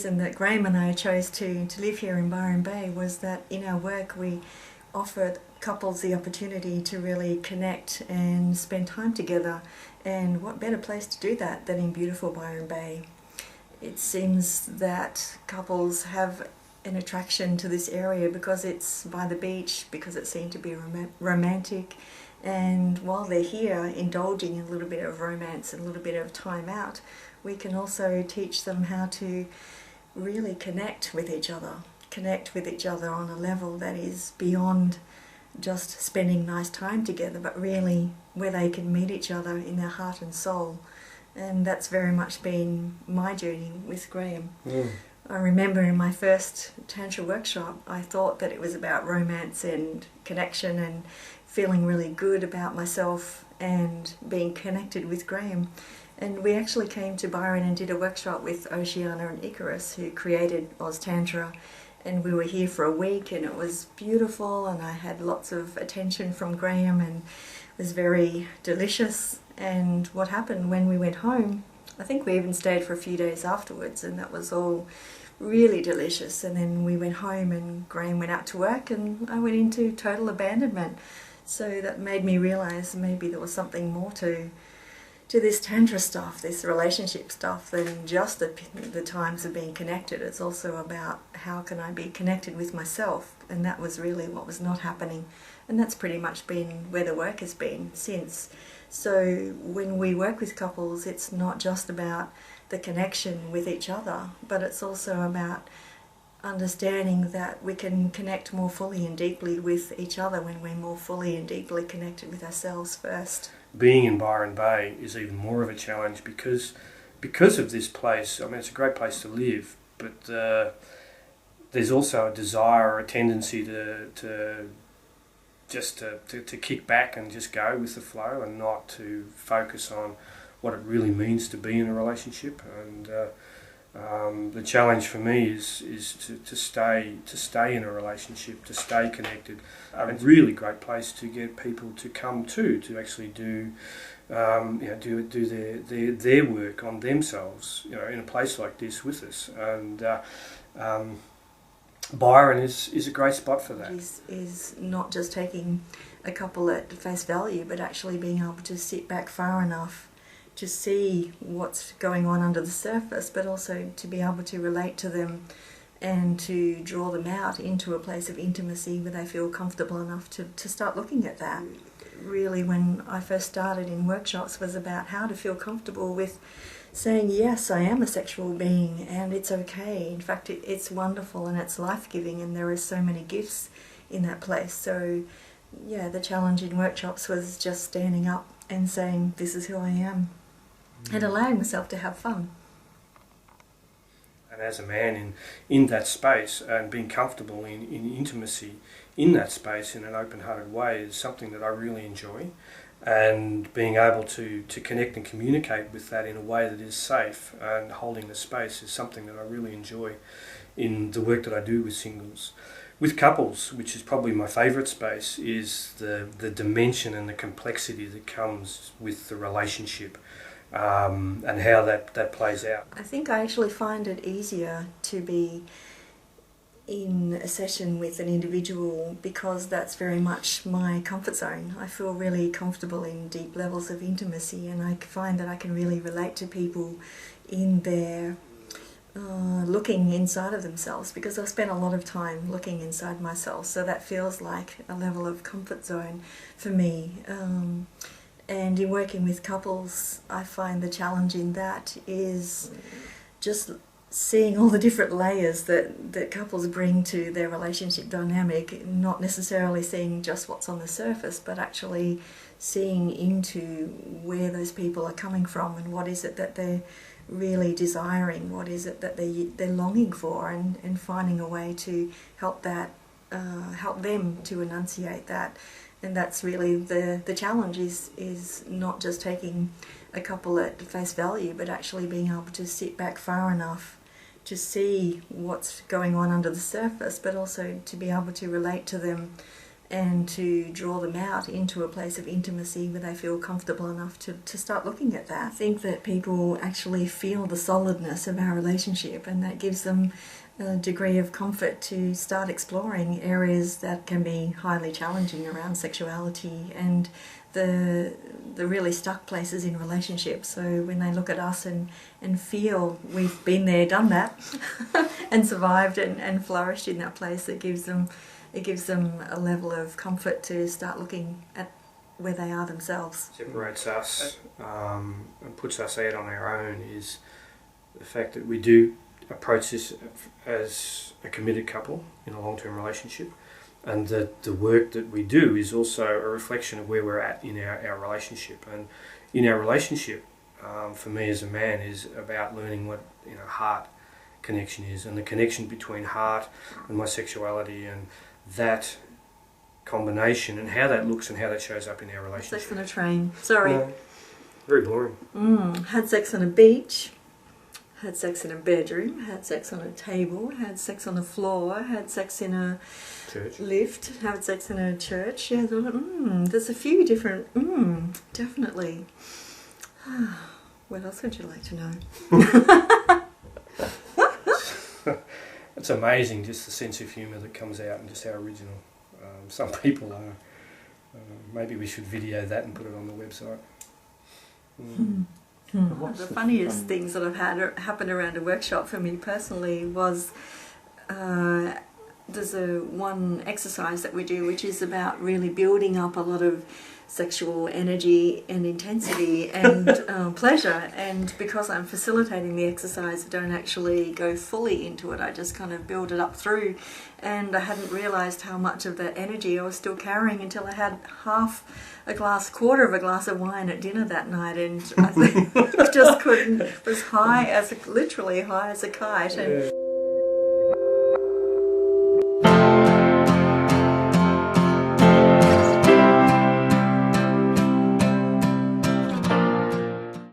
reason that Graham and I chose to live here in Byron Bay was that in our work we offered couples the opportunity to really connect and spend time together, and what better place to do that than in beautiful Byron Bay. It seems that couples have an attraction to this area because it's by the beach, because it seemed to be romantic, and while they're here indulging in a little bit of romance and a little bit of time out, we can also teach them how to really connect with each other on a level that is beyond just spending nice time together, but really where they can meet each other in their heart and soul. And that's very much been my journey with Graham. I remember in my first Tantra workshop, I thought that it was about romance and connection and feeling really good about myself and being connected with Graham. And we actually came to Byron and did a workshop with Oceana and Icarus, who created Oztantra. And we were here for a week, and it was beautiful, and I had lots of attention from Graham, and it was very delicious. And what happened when we went home, I think we even stayed for a few days afterwards, and that was all really delicious. And then we went home and Graham went out to work and I went into total abandonment. So that made me realise maybe there was something more to this Tantra stuff, this relationship stuff, than just the times of being connected. It's also about how can I be connected with myself, and that was really what was not happening. And that's pretty much been where the work has been since. So when we work with couples, it's not just about the connection with each other, but it's also about understanding that we can connect more fully and deeply with each other when we're more fully and deeply connected with ourselves first. Being in Byron Bay is even more of a challenge because of this place. I mean, it's a great place to live, but there's also a desire or a tendency to kick back and just go with the flow and not to focus on what it really means to be in a relationship. And the challenge for me is to stay in a relationship, to stay connected. A really great place to get people to come to actually do their work on themselves, in a place like this with us. And Byron is a great spot for that. Is not just taking a couple at face value, but actually being able to sit back far enough to see what's going on under the surface, but also to be able to relate to them and to draw them out into a place of intimacy where they feel comfortable enough to start looking at that. Really, when I first started in workshops, was about how to feel comfortable with saying, yes, I am a sexual being and it's okay. In fact, it's wonderful and it's life-giving, and there are so many gifts in that place. So yeah, the challenge in workshops was just standing up and saying, this is who I am, and allowing myself to have fun. And as a man in that space and being comfortable in intimacy in that space in an open-hearted way is something that I really enjoy. And being able to connect and communicate with that in a way that is safe and holding the space is something that I really enjoy in the work that I do with singles. With couples, which is probably my favourite space, is the dimension and the complexity that comes with the relationship. And how that plays out. I think I actually find it easier to be in a session with an individual because that's very much my comfort zone. I feel really comfortable in deep levels of intimacy, and I find that I can really relate to people in their looking inside of themselves, because I've spent a lot of time looking inside myself, so that feels like a level of comfort zone for me. And in working with couples, I find the challenge in that is just seeing all the different layers that couples bring to their relationship dynamic, not necessarily seeing just what's on the surface, but actually seeing into where those people are coming from and what is it that they're really desiring, what is it that they're longing for, and finding a way to help them to enunciate that. And that's really the challenge, is not just taking a couple at face value, but actually being able to sit back far enough to see what's going on under the surface, but also to be able to relate to them and to draw them out into a place of intimacy where they feel comfortable enough to start looking at that. I think that people actually feel the solidness of our relationship, and that gives them a degree of comfort to start exploring areas that can be highly challenging around sexuality and the really stuck places in relationships. So when they look at us and feel we've been there, done that, and survived and flourished in that place, it gives them a level of comfort to start looking at where they are themselves. Separates us and puts us out on our own is the fact that we do approach this as a committed couple in a long-term relationship, and that the work that we do is also a reflection of where we're at in our relationship. And in our relationship, for me as a man, is about learning what heart connection is, and the connection between heart and my sexuality, and that combination and how that looks and how that shows up in our relationship. Sex on a train. Sorry. No, very boring. Had sex on a beach. Had sex in a bedroom, had sex on a table, had sex on the floor, had sex in a church lift, had sex in a church. Yeah, there's a few different, definitely. What else would you like to know? It's amazing just the sense of humour that comes out and just how original some people are. Maybe we should video that and put it on the website. One of the funniest things that I've had happen around a workshop for me personally was there's one exercise that we do which is about really building up a lot of sexual energy and intensity and pleasure, and because I'm facilitating the exercise I don't actually go fully into it, I just kind of build it up through, and I hadn't realised how much of that energy I was still carrying until I had quarter of a glass of wine at dinner that night, and I just couldn't, was literally high as a kite. And